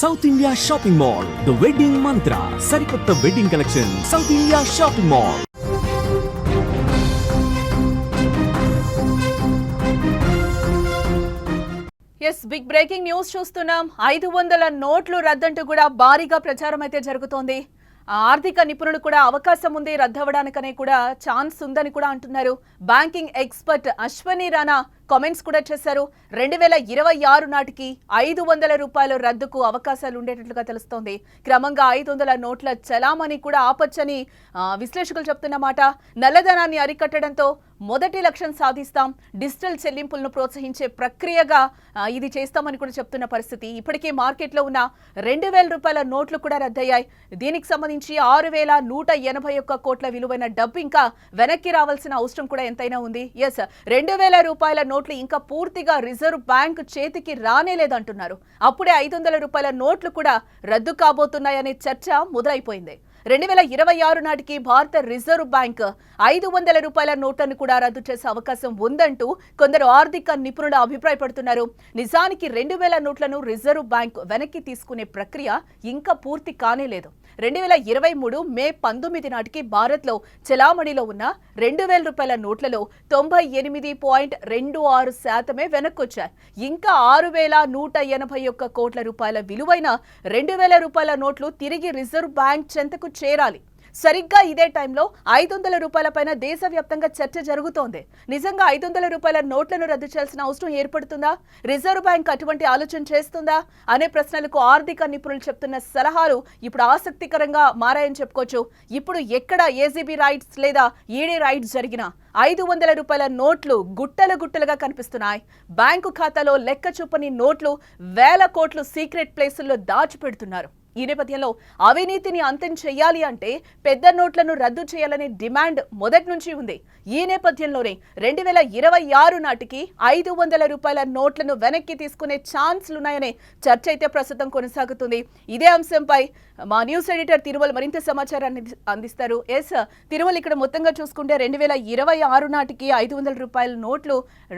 South India shopping mall, the wedding Mantra, సరికొత్త wedding collection, South India shopping mall. Big breaking news చూస్తున్నాం. 500 నోట్లు రద్దంటూ కూడా భారీగా ప్రచారం అయితే జరుగుతోంది. ఆర్థిక నిపుణులు కూడా అవకాశం ఉంది రద్దవడానికనే కూడా ఛాన్స్ ఉందని కూడా అంటున్నారు. Banking expert Ashwani Rana comments కూడా చేశారు. 2026 నాటికి 500 రూపాయల రద్దుకు అవకాశాలు ఉండేటట్లుగా తెలుస్తోంది. క్రమంగా 500 నోట్ల చలామణి కూడా ఆపొచ్చని విశ్లేషకులు చెప్తున్నమాట. నల్లధనాన్ని అరికట్టడంతో మొదటి లక్ష్యం సాధిస్తాం, డిజిటల్ చెల్లింపులను ప్రోత్సహించే ప్రక్రియగా ఇది చేస్తామని కూడా చెప్తున్న పరిస్థితి. ఇప్పటికే మార్కెట్లో ఉన్న 2000 రూపాయల నోట్లు కూడా రద్దయ్యాయి. దీనికి సంబంధించి 6181 కోట్ల విలువైన డబ్బు ఇంకా వెనక్కి రావాల్సిన అవసరం కూడా ఎంతైనా ఉంది. 2000 రూపాయల నోట్లు ఇంకా పూర్తిగా రిజర్వ్ బ్యాంక్ చేతికి రానేలేదంటున్నారు. అప్పుడే 500 రూపాయల నోట్లు కూడా రద్దు కాబోతున్నాయనే చర్చ మొదలైపోయింది. 2026 నాటికి భారత రిజర్వ్ బ్యాంక్ 500 రూపాయల నోట్లను కూడా రద్దు చేసే అవకాశం ఉందంటూ కొందరు ఆర్థిక నిపుణులు అభిప్రాయపడుతున్నారు. నిజానికి 2000 నోట్లను రిజర్వ్ బ్యాంక్ వెనక్కి తీసుకునే ప్రక్రియ ఇంకా పూర్తి కానేలేదు. 2023 మే 19 నాటికి భారత్లో చలామణిలో ఉన్న 2000 రూపాయల నోట్లలో 98.26% వెనక్కొచ్చాయి. ఇంకా 6181 కోట్ల రూపాయల విలువైన 2000 రూపాయల నోట్లు తిరిగి రిజర్వ్ బ్యాంక్ చెంతకు చేరాలి. సరిగ్గా ఇదే టైంలో 500 రూపాయల పైన దేశవ్యాప్తంగా చర్చ జరుగుతోంది. నిజంగా 500 రూపాయల నోట్లను రద్దు చేయాల్సిన అవసరం ఏర్పడుతుందా? రిజర్వ్ బ్యాంక్ అటువంటి ఆలోచన చేస్తుందా అనే ప్రశ్నలకు ఆర్థిక నిపుణులు చెప్తున్న సలహాలు ఇప్పుడు ఆసక్తికరంగా మారాయని చెప్పుకోవచ్చు. ఇప్పుడు ఎక్కడ ఏసీబీ రైడ్స్ లేదా ఈడీ రైడ్స్ జరిగినా 500 రూపాయల నోట్లు గుట్టలుగా కనిపిస్తున్నాయి. బ్యాంకు ఖాతాలో లెక్క చూపని నోట్లు వేల కోట్లు సీక్రెట్ ప్లేసుల్లో దాచిపెడుతున్నారు. ఈ నేపథ్యంలో అవినీతిని అంతం చేయాలి అంటే పెద్ద నోట్లను రద్దు చేయాలనే డిమాండ్ మొదటి నుంచి ఉంది. ఈ నేపథ్యంలోనే 2026 నాటికి 500 రూపాయల నోట్లను వెనక్కి తీసుకునే ఛాన్స్లున్నాయనే చర్చ అయితే ప్రస్తుతం కొనసాగుతుంది. ఇదే అంశంపై మా న్యూస్ ఎడిటర్ తిరుమల మరింత సమాచారాన్ని అందిస్తారు. తిరుమల, ఇక్కడ మొత్తంగా చూసుకుంటే 2026 నాటికి 500 రూపాయల నోట్లు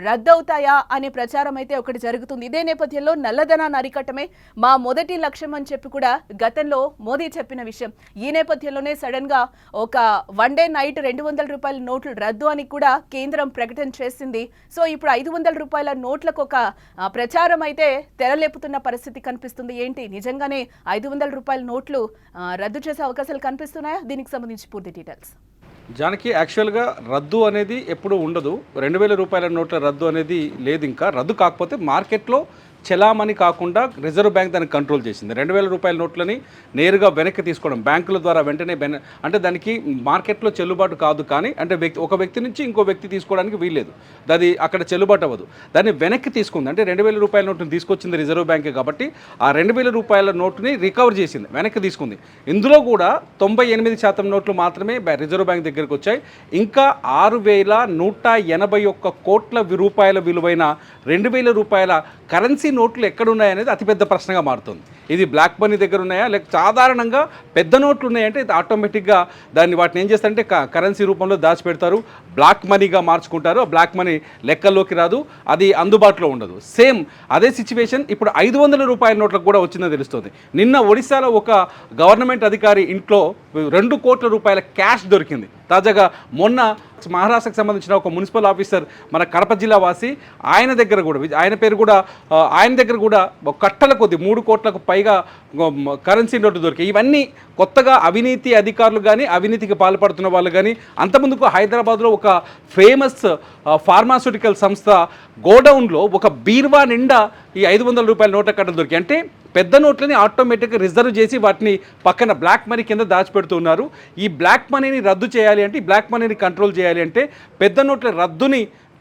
రద్దవుతాయా అనే ప్రచారం అయితే ఒకటి జరుగుతుంది. ఇదే నేపథ్యంలో నల్లధనాన్ని అరికట్టమే మా మొదటి లక్ష్యం అని చెప్పి కూడా గతంలో మోదీ చెప్పిన విషయం. ఈ నేపథ్యంలోనే సడన్ గా ఒక వన్ డే నైట్ 200 రూపాయల నోట్లు రద్దు అని కూడా కేంద్రం ప్రకటన చేసింది. సో ఇప్పుడు 500 రూపాయల నోట్లకు ఒక ప్రచారం అయితే తెరలేపుతున్న పరిస్థితి కనిపిస్తుంది. ఏంటి, నిజంగానే 500 రూపాయల నోట్లు రద్దు చేసే అవకాశాలు కనిపిస్తున్నాయా? దీనికి సంబంధించి పూర్తి డీటెయిల్స్. జానకి, యాక్చువల్గా రద్దు అనేది ఎప్పుడు ఉండదు. 2000 రూపాయల నోట్ల రద్దు అనేది లేదు. ఇంకా రద్దు కాకపోతే మార్కెట్లో చలామణి కాకుండా రిజర్వ్ బ్యాంక్ దాన్ని కంట్రోల్ చేసింది. 2000 రూపాయల నోట్లని నేరుగా వెనక్కి తీసుకోవడం బ్యాంకుల ద్వారా వెంటనే అంటే దానికి మార్కెట్లో చెల్లుబాటు కాదు. కానీ అంటే ఒక వ్యక్తి నుంచి ఇంకో వ్యక్తి తీసుకోవడానికి వీల్లేదు. అది అక్కడ చెల్లుబాటు అవ్వదు. దాన్ని వెనక్కి తీసుకుంది. అంటే 2000 రూపాయల నోటుని తీసుకొచ్చింది రిజర్వ్ బ్యాంకే కాబట్టి ఆ 2000 రూపాయల నోటుని రికవర్ చేసింది, వెనక్కి తీసుకుంది. ఇందులో కూడా 98% నోట్లు మాత్రమే రిజర్వ్ బ్యాంక్ దగ్గరికి వచ్చాయి. ఇంకా 6181 కోట్ల రూపాయల విలువైన 2000 రూపాయల కరెన్సీ నోట్లు ఎక్కడున్నాయనేది అతిపెద్ద ప్రశ్నగా మారుతుంది. ఇది బ్లాక్ మనీ దగ్గర ఉన్నాయా, లేక సాధారణంగా పెద్ద నోట్లు ఉన్నాయంటే ఇది ఆటోమేటిక్గా వాటిని ఏం చేస్తారంటే కరెన్సీ రూపంలో దాచిపెడతారు, బ్లాక్ మనీగా మార్చుకుంటారు. ఆ బ్లాక్ మనీ లెక్కల్లోకి రాదు, అది అందుబాటులో ఉండదు. సేమ్ అదే సిచ్యువేషన్ ఇప్పుడు 500 రూపాయల నోట్లకు కూడా వచ్చిందని తెలుస్తుంది. నిన్న ఒడిశాలో ఒక గవర్నమెంట్ అధికారి ఇంట్లో 2 కోట్ల రూపాయల క్యాష్ దొరికింది. తాజాగా మొన్న మహారాష్ట్రకు సంబంధించిన ఒక మున్సిపల్ ఆఫీసర్, మన కడప జిల్లా వాసి, ఆయన దగ్గర కూడా కట్టల కొద్ది 3 కోట్లకు పైగా కరెన్సీ నోట్లు దొరికాయి. ఇవన్నీ కొత్తగా అవినీతి అధికారులు కానీ అవినీతికి పాల్పడుతున్న వాళ్ళు కానీ, అంతకుముందుకు హైదరాబాద్లో ఒక ఫేమస్ ఫార్మాస్యూటికల్ సంస్థ గోడౌన్లో ఒక బీర్వా నిండా ఈ 500 రూపాయల నోట్ల కట్టలు దొరికాయి. అంటే పెద్ద నోట్లని ఆటోమేటిక్గా రిజర్వ్ చేసి వాటిని పక్కన బ్లాక్ మనీ కింద దాచిపెడుతున్నారు. ఈ బ్లాక్ మనీని రద్దు చేయాలి అంటే, ఈ బ్లాక్ మనీని కంట్రోల్ చేయాలి అంటే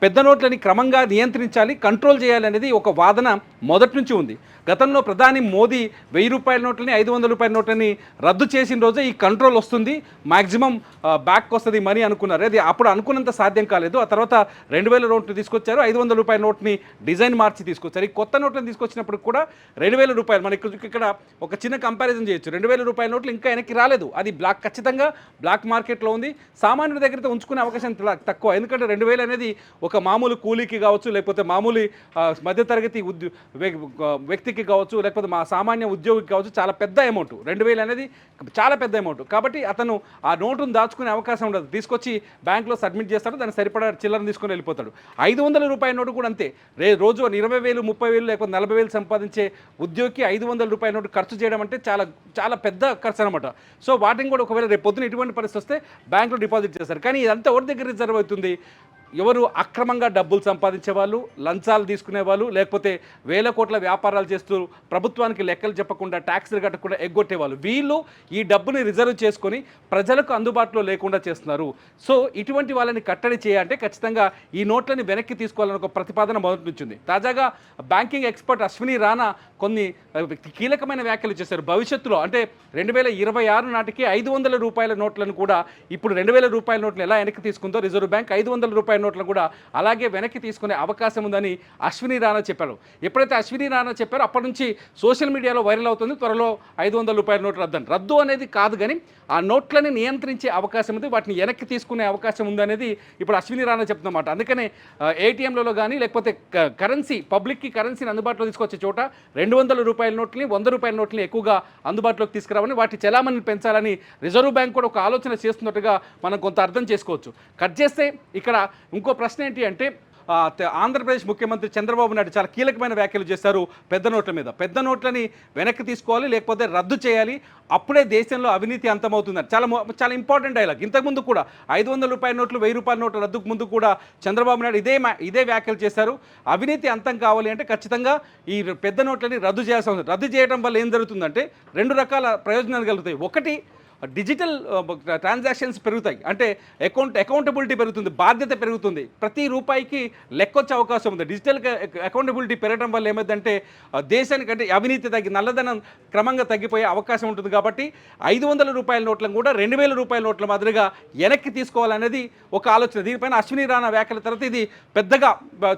పెద్ద నోట్లని క్రమంగా నియంత్రించాలి, కంట్రోల్ చేయాలి అనేది ఒక వాదన మొదటి నుంచి ఉంది. గతంలో ప్రధాని మోదీ 1000 రూపాయల నోట్లని 500 రూపాయల నోట్లని రద్దు చేసిన రోజే ఈ కంట్రోల్ వస్తుంది, మ్యాక్సిమం బ్యాక్ వస్తుంది మనీ అనుకున్నారు. అది అప్పుడు అనుకున్నంత సాధ్యం కాలేదు. ఆ తర్వాత 2000 నోట్లు తీసుకొచ్చారు, 500 రూపాయల నోట్ని డిజైన్ మార్చి తీసుకొచ్చారు. ఈ కొత్త నోట్లను తీసుకొచ్చినప్పుడు కూడా 2000 రూపాయలు, మనకి ఇక్కడ ఒక చిన్న కంపారిజన్ చేయొచ్చు. 2000 రూపాయల నోట్లు ఇంకా వెనక్కి రాలేదు, అది ఖచ్చితంగా బ్లాక్ మార్కెట్లో ఉంది. సామాన్యుడి దగ్గర ఉంచుకునే అవకాశం తక్కువ, ఎందుకంటే 2000 అనేది ఒక మామూలు కూలీకి కావచ్చు, లేకపోతే మామూలు మధ్యతరగతి వ్యక్తికి కావచ్చు, లేకపోతే మా సామాన్య ఉద్యోగికి కావచ్చు చాలా పెద్ద అమౌంట్. 2000 అనేది చాలా పెద్ద అమౌంట్. కాబట్టి అతను ఆ నోటును దాచుకునే అవకాశం ఉండదు. తీసుకొచ్చి బ్యాంక్లో సబ్మిట్ చేస్తాడు, దాన్ని సరిపడా చిల్లర తీసుకొని వెళ్ళిపోతాడు. 500 రూపాయల నోటు కూడా అంతే. రోజు 20,000, 30,000 లేకపోతే 40,000 సంపాదించే ఉద్యోగికి 500 రూపాయల నోటు ఖర్చు చేయడం అంటే చాలా చాలా పెద్ద ఖర్చు అనమాట. సో వాటిని కూడా ఒకవేళ రేపు పొద్దున ఇటువంటి పరిస్థితి వస్తే బ్యాంకులో డిపాజిట్ చేస్తారు. కానీ ఇదంతా ఎవరి దగ్గర రిజర్వ్ అవుతుంది? ఎవరు అక్రమంగా డబ్బులు సంపాదించే వాళ్ళు, లంచాలు తీసుకునే వాళ్ళు, లేకపోతే వేల కోట్ల వ్యాపారాలు చేస్తూ ప్రభుత్వానికి లెక్కలు చెప్పకుండా ట్యాక్స్లు కట్టకుండా ఎగ్గొట్టేవాళ్ళు, వీళ్ళు ఈ డబ్బుని రిజర్వ్ చేసుకొని ప్రజలకు అందుబాటులో లేకుండా చేస్తున్నారు. సో ఇటువంటి వాళ్ళని కట్టడి చేయాలంటే ఖచ్చితంగా ఈ నోట్లని వెనక్కి తీసుకోవాలని ఒక ప్రతిపాదన మొదటి నుంచి ఉంది. తాజాగా బ్యాంకింగ్ ఎక్స్పర్ట్ అశ్విని రాణా కొన్ని కీలకమైన వ్యాఖ్యలు చేశారు. భవిష్యత్తులో అంటే 2026 నాటికి 500 రూపాయల నోట్లను కూడా ఇప్పుడు 2000 రూపాయల నోట్లు ఎలా వెనక్కి తీసుకుందో రిజర్వ్ బ్యాంక్ 500 రూపాయల నోట్లను కూడా అలాగే వెనక్కి తీసుకునే అవకాశం ఉందని అశ్విని రాణా చెప్పారు. ఎప్పుడైతే అశ్విని రాణా చెప్పారో అప్పటి నుంచి సోషల్ మీడియాలో వైరల్ అవుతుంది త్వరలో 500 రూపాయల నోట్లు రద్దని. రద్దు అనేది కాదు, కానీ ఆ నోట్లని నియంత్రించే అవకాశం ఉంది, వాటిని వెనక్కి తీసుకునే అవకాశం ఉందనేది ఇప్పుడు అశ్విని రాణా చెప్తున్నమాట. అందుకనే ఏటీఎంలలో కానీ లేకపోతే కరెన్సీ పబ్లిక్కి కరెన్సీని అందుబాటులో తీసుకొచ్చే చోట 200 రూపాయల నోట్లని 100 రూపాయల నోట్లని ఎక్కువగా అందుబాటులోకి తీసుకురావని, వాటి చలామణిని పెంచాలని రిజర్వ్ బ్యాంక్ కూడా ఒక ఆలోచన చేస్తున్నట్టుగా మనం కొంత అర్థం చేసుకోవచ్చు. కట్ చేస్తే ఇక్కడ ఇంకో ప్రశ్న ఏంటి అంటే ఆంధ్రప్రదేశ్ ముఖ్యమంత్రి చంద్రబాబు నాయుడు చాలా కీలకమైన వ్యాఖ్యలు చేశారు పెద్ద నోట్ల మీద. పెద్ద నోట్లని వెనక్కి తీసుకోవాలి, లేకపోతే రద్దు చేయాలి, అప్పుడే దేశంలో అవినీతి అంతమవుతుందని చాలా ఇంపార్టెంట్ డైలాగ్. ఇంతకుముందు కూడా 500 రూపాయల నోట్లు 1000 రూపాయల నోట్ల రద్దుకు ముందు కూడా చంద్రబాబు నాయుడు ఇదే వ్యాఖ్యలు చేశారు. అవినీతి అంతం కావాలి అంటే ఖచ్చితంగా ఈ పెద్ద నోట్లని రద్దు చేయాల్సి ఉంది. రద్దు చేయడం వల్ల ఏం జరుగుతుందంటే 2 రకాల ప్రయోజనాలు కలుగుతాయి. ఒకటి, డిజిటల్ ట్రాన్సాక్షన్స్ పెరుగుతాయి, అంటే అకౌంటబిలిటీ పెరుగుతుంది, బాధ్యత పెరుగుతుంది, ప్రతి రూపాయికి లెక్కొచ్చే అవకాశం ఉంది. డిజిటల్ అకౌంటబిలిటీ పెరగడం వల్ల ఏమైందంటే దేశానికంటే అవినీతి నల్లధనం క్రమంగా తగ్గిపోయే అవకాశం ఉంటుంది. కాబట్టి 500 రూపాయల నోట్లను కూడా 2000 రూపాయల నోట్ల మాదిరిగా వెనక్కి తీసుకోవాలనేది ఒక ఆలోచన. దీనిపైన అశ్విని రాణా వ్యాఖ్యల తర్వాత ఇది పెద్దగా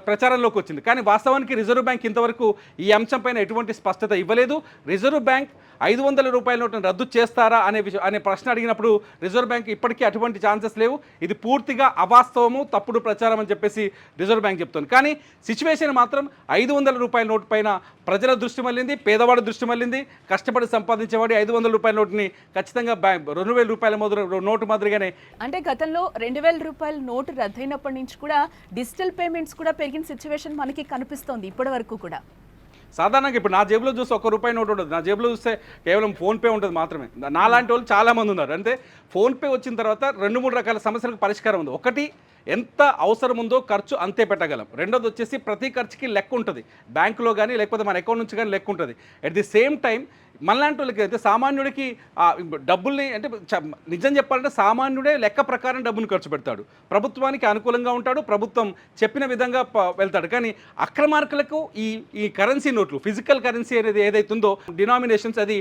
ప్రచారంలోకి వచ్చింది. కానీ వాస్తవానికి రిజర్వ్ బ్యాంక్ ఇంతవరకు ఈ అంశంపైన ఎటువంటి స్పష్టత ఇవ్వలేదు. రిజర్వ్ బ్యాంక్ 500 రూపాయల నోట్లను రద్దు చేస్తారా అనే ప్రశ్న అడిగినప్పుడు రిజర్వ్ బ్యాంక్ ఇప్పటికీ అటువంటి ఛాన్సెస్ లేవు, ఇది పూర్తిగా అవాస్తవము, తప్పుడు ప్రచారం అని చెప్పేసి రిజర్వ్ బ్యాంక్ చెప్తుంది. కానీ సిచ్యువేషన్ మాత్రం 500 రూపాయల నోటు పైన ప్రజల దృష్టి మళ్ళింది, పేదవాడి దృష్టి మళ్ళింది. కష్టపడి సంపాదించేవాడి 500 రూపాయల నోటుని ఖచ్చితంగా 2000 రూపాయల నోటు మాదిరిగానే. అంటే గతంలో 2000 రూపాయల నోటు రద్దయినప్పటి నుంచి కూడా డిజిటల్ పేమెంట్స్ కూడా పెరిగిన సిచ్యువేషన్ మనకి కనిపిస్తోంది ఇప్పటి వరకు కూడా. సాధారణంగా ఇప్పుడు నా జేబులో చూస్తే ₹1 నోటు ఉండదు, నా జేబులో చూస్తే కేవలం ఫోన్పే ఉంటుంది మాత్రమే. నాలాంటి వాళ్ళు చాలామంది ఉన్నారు. అంటే ఫోన్పే వచ్చిన తర్వాత 2-3 రకాల సమస్యలకు పరిష్కారం ఉంది. ఒకటి, ఎంత అవసరం ఉందో ఖర్చు అంతే పెట్టగలం. రెండోది వచ్చేసి ప్రతి ఖర్చుకి లెక్క ఉంటుంది, బ్యాంకులో కానీ లేకపోతే మన అకౌంట్ నుంచి కానీ లెక్క ఉంటుంది. అట్ ది సేమ్ టైం మనలాంటి వాళ్ళకి అయితే సామాన్యుడికి డబ్బుల్ని అంటే నిజం చెప్పాలంటే సామాన్యుడే లెక్క ప్రకారం డబ్బును ఖర్చు పెడతాడు, ప్రభుత్వానికి అనుకూలంగా ఉంటాడు, ప్రభుత్వం చెప్పిన విధంగా వెళ్తాడు. కానీ అక్రమార్కులకు ఈ కరెన్సీ నోట్లు, ఫిజికల్ కరెన్సీ అనేది ఏదైతుందో డినామినేషన్స్, అది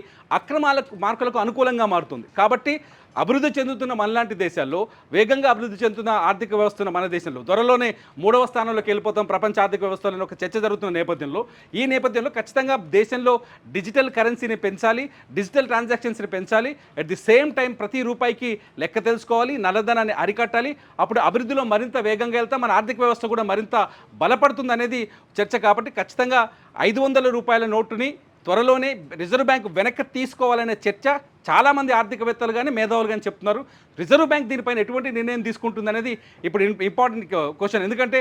మార్కులకు అనుకూలంగా మారుతుంది. కాబట్టి అభివృద్ధి చెందుతున్న మనలాంటి దేశాల్లో, వేగంగా అభివృద్ధి చెందుతున్న ఆర్థిక వ్యవస్థను మన దేశంలో త్వరలోనే 3వ స్థానంలోకి వెళ్ళిపోతాం ప్రపంచ ఆర్థిక వ్యవస్థలో ఒక చర్చ జరుగుతున్న నేపథ్యంలో ఖచ్చితంగా దేశంలో డిజిటల్ కరెన్సీని పెంచాలి, డిజిటల్ ట్రాన్సాక్షన్స్ని పెంచాలి. అట్ ది సేమ్ టైం ప్రతి రూపాయికి లెక్క తెలుసుకోవాలి, నల్లధనాన్ని అరికట్టాలి. అప్పుడు అభివృద్ధిలో మరింత వేగంగా వెళ్తాం, మన ఆర్థిక వ్యవస్థ కూడా మరింత బలపడుతుంది అనేది చర్చ. కాబట్టి ఖచ్చితంగా 500 రూపాయల నోటుని త్వరలోనే రిజర్వ్ బ్యాంక్ వెనక్కి తీసుకోవాలనే చర్చ చాలామంది ఆర్థికవేత్తలు కానీ మేధావులు కానీ చెప్తున్నారు. రిజర్వ్ బ్యాంక్ దీనిపైన ఎటువంటి నిర్ణయం తీసుకుంటుంది అనేది ఇప్పుడు ఇంపార్టెంట్ క్వశ్చన్. ఎందుకంటే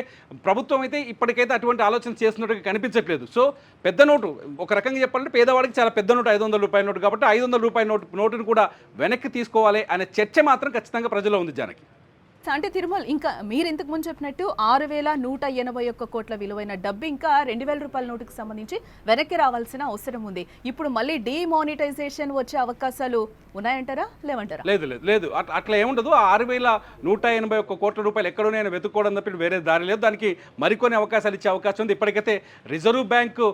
ప్రభుత్వం అయితే ఇప్పటికైతే అటువంటి ఆలోచన చేస్తున్నట్టుగా కనిపించట్లేదు. సో పెద్ద నోటు ఒక రకంగా చెప్పాలంటే పేదవాడికి చాలా పెద్ద నోటు 500 రూపాయల నోటు. కాబట్టి 500 రూపాయల నోటును కూడా వెనక్కి తీసుకోవాలి అనే చర్చ మాత్రం ఖచ్చితంగా ప్రజల్లో ఉంది. జానకి, అంటే తిరుమల్, ఇంకా మీరు ఇంతకు ముందు చెప్పినట్టు 6,181 కోట్ల విలువైన డబ్బు ఇంకా 2000 రూపాయల నోటుకు సంబంధించి వెనక్కి రావాల్సిన అవసరం ఉంది. ఇప్పుడు మళ్ళీ డిమానిటైజేషన్ వచ్చే అవకాశాలు ఉన్నాయంటారా, లేవంటారా? లేదు, అట్లా ఏముండదు. 6,181 కోట్ల రూపాయలు ఎక్కడోనైనా వెతుక్కోవడం తప్పి వేరే దారి లేదు. దానికి మరికొన్ని అవకాశాలు ఇచ్చే అవకాశం ఉంది. ఇప్పటికైతే రిజర్వ్ బ్యాంకు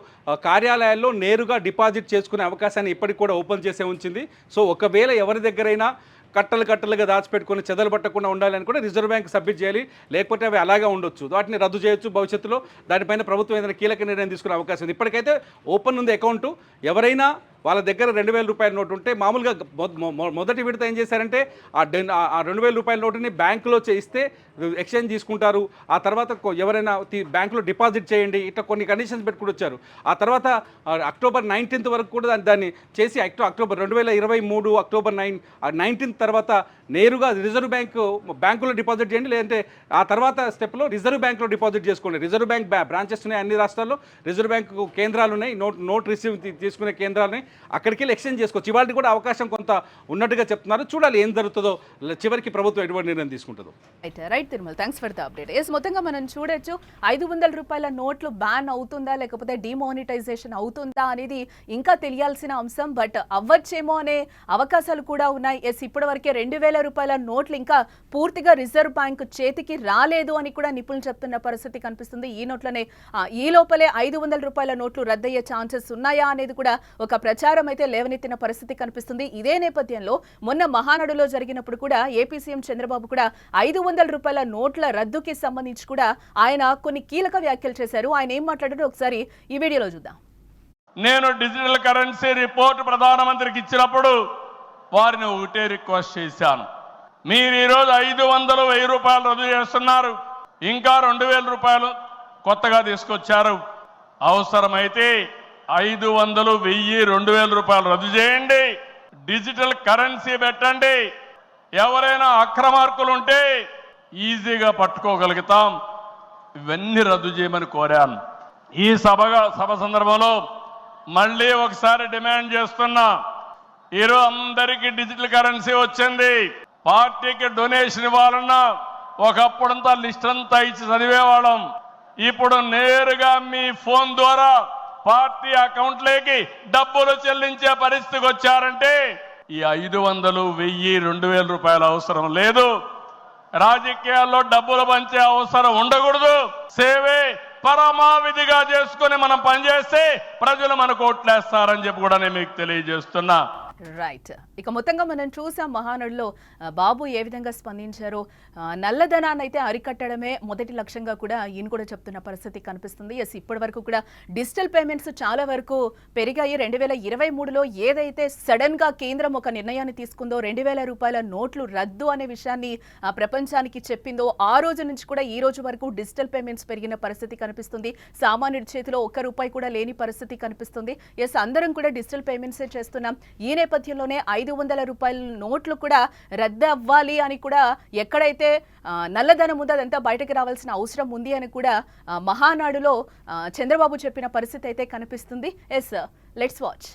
కార్యాలయాల్లో నేరుగా డిపాజిట్ చేసుకునే అవకాశాన్ని ఇప్పటికి కూడా ఓపెన్ చేసే ఉంచింది. సో ఒకవేళ ఎవరి దగ్గరైనా కట్టలుగా దాచిపెట్టుకొని చెదలు పట్టకుండా ఉండాలని కూడా రిజర్వ్ బ్యాంక్ సబ్మిట్ చేయాలి, లేకపోతే అవి అలాగా ఉండొచ్చు, వాటిని రద్దు చేయొచ్చు భవిష్యత్తులో. దానిపైన ప్రభుత్వం ఏదైనా కీలక నిర్ణయం తీసుకునే అవకాశం ఉంది. ఇప్పటికైతే ఓపెన్ ఉంది అకౌంటు. ఎవరైనా వాళ్ళ దగ్గర 2,000 రూపాయల నోటు ఉంటే మామూలుగా మొదటి విడత ఏం చేశారంటే ఆ 2,000 రూపాయల నోటుని బ్యాంకులో చేయిస్తే ఎక్స్చేంజ్ తీసుకుంటారు. ఆ తర్వాత ఎవరైనా బ్యాంకులో డిపాజిట్ చేయండి ఇట్లా కొన్ని కండిషన్స్ పెట్టుకుని వచ్చారు. ఆ తర్వాత అక్టోబర్ 19th వరకు కూడా దాన్ని చేసి అక్టోబర్ 2023 అక్టోబర్ 19th తర్వాత నేరుగా రిజర్వ్ బ్యాంకులో డిపాజిట్ చేయండి, లేదంటే ఆ తర్వాత స్టెప్లో రిజర్వ్ బ్యాంక్లో డిపాజిట్ చేసుకోండి. రిజర్వ్ బ్యాంక్ బ్రాంచెస్ ఉన్నాయి అన్ని రాష్ట్రాల్లో, రిజర్వ్ బ్యాంక్ కేంద్రాలు ఉన్నాయి, నోట్ రిసీవ్ తీసుకునే కేంద్రాలు ఉన్నాయి, అక్కడికి వెళ్ళి ఎక్స్చేంజ్ చేసుకోవచ్చు. ఇవాళ కూడా అవకాశం కొంత ఉన్నట్టుగా చెప్తున్నారు. చూడాలి ఏం జరుగుతుందో, చివరికి ప్రభుత్వం ఎటువంటి నిర్ణయం తీసుకుంటుందో. Right Tirumala, thanks for the update. Yes, మొత్తంగా మనం చూడొచ్చు 500 రూపాయల నోట్లు బ్యాన్ అవుతుందా లేకపోతే డిమానిటైజేషన్ అవుతుందా అనేది ఇంకా తెలియాల్సిన అంశం. బట్ అవ్వచ్చేమో అనే అవకాశాలు కూడా ఉన్నాయి. ఎస్, ఇప్పటి వరకే 2,000 రూపాయల నోట్లు ఇంకా పూర్తిగా రిజర్వ్ బ్యాంక్ చేతికి రాలేదు అని కూడా నిపుణులు చెప్తున్న పరిస్థితి కనిపిస్తుంది. ఈ నోట్లనే ఈ లోపలే 500 రూపాయల నోట్లు రద్దయ్యే ఛాన్సెస్ ఉన్నాయా అనేది కూడా ఒక ప్రచారం అయితే లేవనెత్తిన పరిస్థితి కనిపిస్తుంది. ఇదే నేపథ్యంలో మొన్న మహానాడులో జరిగినప్పుడు కూడా ఏపీ సీఎం చంద్రబాబు కూడా 500 రూపాయల నోట్ల రద్దుకి సంబంధించి కూడా ఆయన కొన్ని కీలక వ్యాఖ్యలు చేశారు. ఆయన ఏం మాట్లాడారో ఒకసారి ఈ వీడియోలో చూద్దాం. నేను డిజిటల్ కరెన్సీ రిపోర్ట్ ప్రధానమంత్రికి ఇచ్చినప్పుడు వారిని ఒకటే రిక్వెస్ట్ చేశాను, మీరు ఈరోజు 500, 1000 రూపాయలు రద్దు చేస్తున్నారు, ఇంకా 2,000 రూపాయలు కొత్తగా తీసుకొచ్చారు, అవసరమైతే 500, 1000, 2,000 రూపాయలు రద్దు చేయండి, డిజిటల్ కరెన్సీ పెట్టండి, ఎవరైనా అక్రమార్కులు ఉంటే ఈజీగా పట్టుకోగలుగుతాం, ఇవన్నీ రద్దు చేయమని కోరాను. ఈ సభ సందర్భంలో మళ్ళీ ఒకసారి డిమాండ్ చేస్తున్నా, ఈరోజు అందరికీ డిజిటల్ కరెన్సీ వచ్చింది, పార్టీకి డొనేషన్ ఇవ్వాలన్నా ఒకప్పుడంతా లిస్ట్ అంతా ఇచ్చి చదివేవాళ్ళం, ఇప్పుడు నేరుగా మీ ఫోన్ ద్వారా పార్టీ అకౌంట్లోకి డబ్బులు చెల్లించే పరిస్థితికి వచ్చారంటే ఈ 500, 1000, 2,000 రూపాయల అవసరం లేదు. రాజకీయాల్లో డబ్బులు పంచే అవసరం ఉండకూడదు. సేవే పరమావిధిగా చేసుకుని మనం పనిచేస్తే ప్రజలు మనకు ఓట్లేస్తారని చెప్పి కూడా నేను మీకు తెలియజేస్తున్నా. రైట్, ఇక మొత్తంగా మనం చూసాం మహానాడులో బాబు ఏ విధంగా స్పందించారో. నల్లధనాన్ని అయితే అరికట్టడమే మొదటి లక్ష్యంగా కూడా ఈయన కూడా చెప్తున్న పరిస్థితి కనిపిస్తుంది. ఎస్, ఇప్పటి వరకు కూడా డిజిటల్ పేమెంట్స్ చాలా వరకు పెరిగాయి. 2023లో ఏదైతే సడన్ గా కేంద్రం ఒక నిర్ణయాన్ని తీసుకుందో 2,000 రూపాయల నోట్లు రద్దు అనే విషయాన్ని ప్రపంచానికి చెప్పిందో ఆ రోజు నుంచి కూడా ఈ రోజు వరకు డిజిటల్ పేమెంట్స్ పెరిగిన పరిస్థితి కనిపిస్తుంది. సామాన్యుడి చేతిలో ₹1 కూడా లేని పరిస్థితి కనిపిస్తుంది. ఎస్, అందరం కూడా డిజిటల్ పేమెంట్సే చేస్తున్నాం. ఈ నేపథ్యంలోనే 500 రూపాయల నోట్లు కూడా రద్దు అవ్వాలి అని కూడా, ఎక్కడైతే నల్లధనం ఉందో అదంతా బయటకు రావాల్సిన అవసరం ఉంది అని కూడా మహానాడులో చంద్రబాబు చెప్పిన పరిస్థితి అయితే కనిపిస్తుంది. Yes, let's watch.